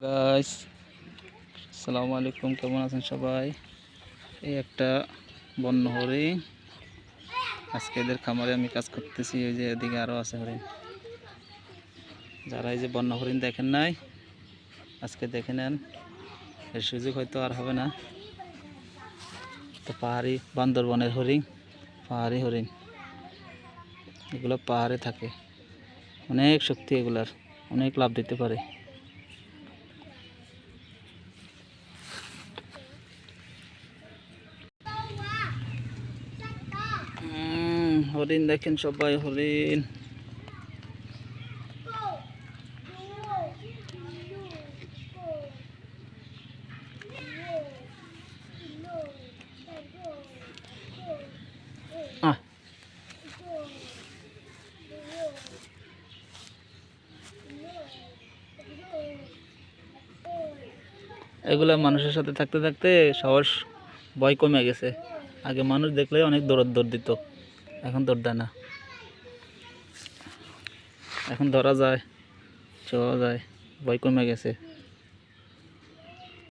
Guys, আসসালামু আলাইকুম। কেমন আছেন সবাই? এই একটা বন্য হরিণ। আজকে এদের খামারে আমি কাজ করতেছি। ওই যে এদিকে আরও আছে হরিণ। যারা এই যে বন্য হরিণ দেখেন নাই, আজকে দেখে নেন। এর সুযোগ হয়তো আর হবে না। তো পাহাড়ি বান্দরবনের হরিণ, পাহাড়ি হরিণ, এগুলো পাহাড়ে থাকে। অনেক শক্তি এগুলার, অনেক লাভ দিতে পারে। হরিণ দেখেন সবাই, হরিণ। এগুলা মানুষের সাথে থাকতে থাকতে সাহস ভয় কমে গেছে। আগে মানুষ দেখলে অনেক দৌড় দিত, এখন দৌড় দেয় না। এখন ধরা যায়, ছোঁয়া যায়, ভয় কমে গেছে।